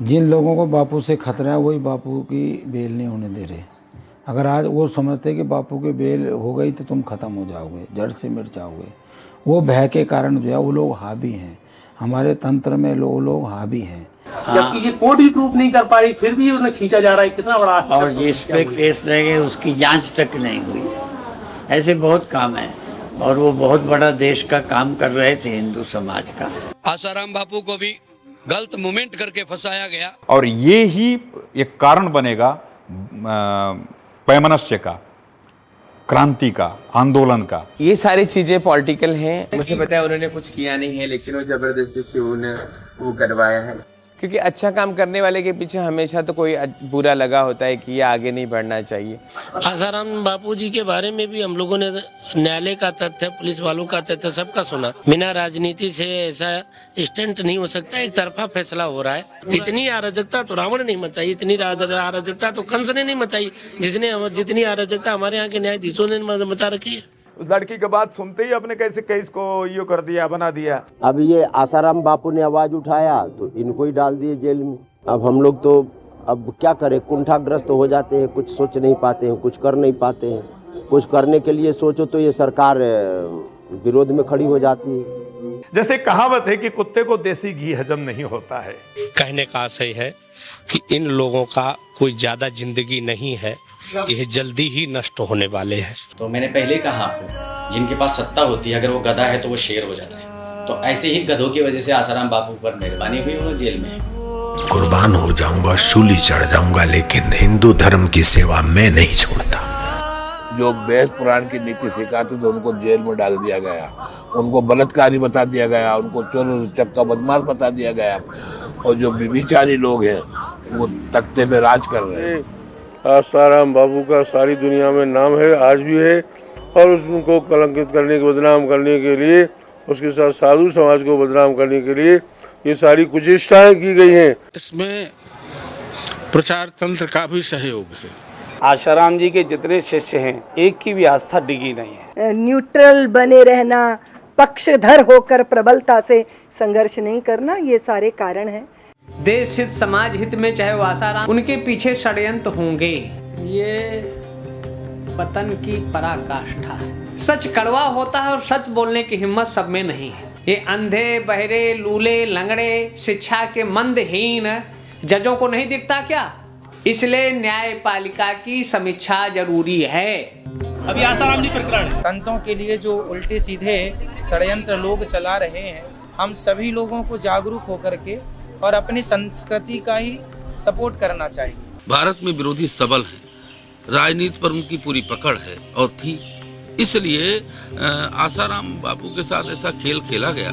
जिन लोगों को बापू से खतरा है वही बापू की बेल नहीं होने दे रहे। अगर आज वो समझते कि बापू की बेल हो गई तो तुम खत्म हो जाओगे, जड़ से मिट जाओगे, वो भय के कारण जो है वो लोग हावी हैं, हमारे तंत्र में लोग हावी हैं। जबकि ये कोर्ट भी प्रूफ नहीं कर पा रही, फिर भी उन्हें खींचा जा रहा है। कितना बड़ा और जिस पे केस रह गए उसकी जांच तक नहीं हुई। ऐसे बहुत काम है और वो बहुत बड़ा देश का काम कर रहे थे, हिंदू समाज का। आसाराम बापू को भी गलत मूवमेंट करके फंसाया गया और ये ही एक कारण बनेगा वैमनस्य का, क्रांति का, आंदोलन का। ये सारी चीजें पॉलिटिकल हैं। मुझे पता है उन्होंने कुछ किया नहीं है, लेकिन वो जबरदस्ती से उन्हें वो करवाया है। क्योंकि अच्छा काम करने वाले के पीछे हमेशा तो कोई बुरा लगा होता है कि ये आगे नहीं बढ़ना चाहिए। आसाराम बापू जी के बारे में भी हम लोगों ने न्यायालय का तथ्य, पुलिस वालों का तथ्य, सबका सुना। बिना राजनीति से ऐसा स्टंट नहीं हो सकता, एक तरफा फैसला हो रहा है। इतनी अराजकता तो रावण नहीं मचाई, इतनी अराजकता तो कंस ने नहीं मचाई, जितनी अराजकता हमारे यहाँ के न्यायाधीशों ने मचा रखी है। उस लड़की के बात सुनते ही अपने कैसे केस को यो कर दिया, बना दिया। अब ये आसाराम बापू ने आवाज उठाया तो इनको ही डाल दिए जेल में। अब हम लोग तो अब क्या करें, कुंठाग्रस्त हो जाते हैं, कुछ सोच नहीं पाते हैं, कुछ कर नहीं पाते हैं। कुछ करने के लिए सोचो तो ये सरकार विरोध में खड़ी हो जाती है। जैसे कहावत है कि कुत्ते को देसी घी हजम नहीं होता है। कहने का आशय है कि इन लोगों का कोई ज्यादा जिंदगी नहीं है, ये जल्दी ही नष्ट होने वाले हैं। तो मैंने पहले कहा आपको, जिनके पास सत्ता होती है, अगर वो गधा है तो वो शेर हो जाता है। तो ऐसे ही गधों की वजह से आसाराम बापू पर मेहरबानी हुई, उन्होंने जेल में। कुर्बान हो जाऊंगा, सूली चढ़ जाऊंगा, लेकिन हिंदू धर्म की सेवा मैं नहीं छोड़ता। जो वेद पुराण की नीति सिखाते थे उनको जेल में डाल दिया गया, उनको बलात्कारी बता दिया गया, उनको चोर चक्का बदमाश बता दिया गया, और जो व्यभिचारी लोग हैं वो तख्ते पे राज कर रहे हैं। आसाराम बापू का सारी दुनिया में नाम है, आज भी है, और उनको कलंकित करने के, बदनाम करने के लिए, उसके साथ साधु समाज को बदनाम करने के लिए ये सारी कुचेष्टाएं की गई हैं। इसमें प्रचार तंत्र का भी सहयोग है। आसाराम जी के जितने शिष्य हैं, एक की भी आस्था डिगी नहीं है। न्यूट्रल बने रहना, पक्षधर होकर प्रबलता से संघर्ष नहीं करना, ये सारे कारण हैं। देश हित, समाज हित में चाहे वो आसाराम, उनके पीछे षड्यंत्र होंगे। ये पतन की पराकाष्ठा है। सच कड़वा होता है और सच बोलने की हिम्मत सब में नहीं है। ये अंधे, बहरे, लूले, लंगड़े, शिक्षा के मंदहीन जजों को नहीं दिखता क्या? इसलिए न्यायपालिका की समीक्षा जरूरी है। अभी आसाराम जी प्रकरण है। संतों के लिए जो उल्टे सीधे षड्यंत्र लोग चला रहे हैं, हम सभी लोगों को जागरूक होकर के और अपनी संस्कृति का ही सपोर्ट करना चाहिए। भारत में विरोधी सबल हैं, राजनीति पर उनकी पूरी पकड़ है और थी, इसलिए आसाराम बापू के साथ ऐसा खेल खेला गया।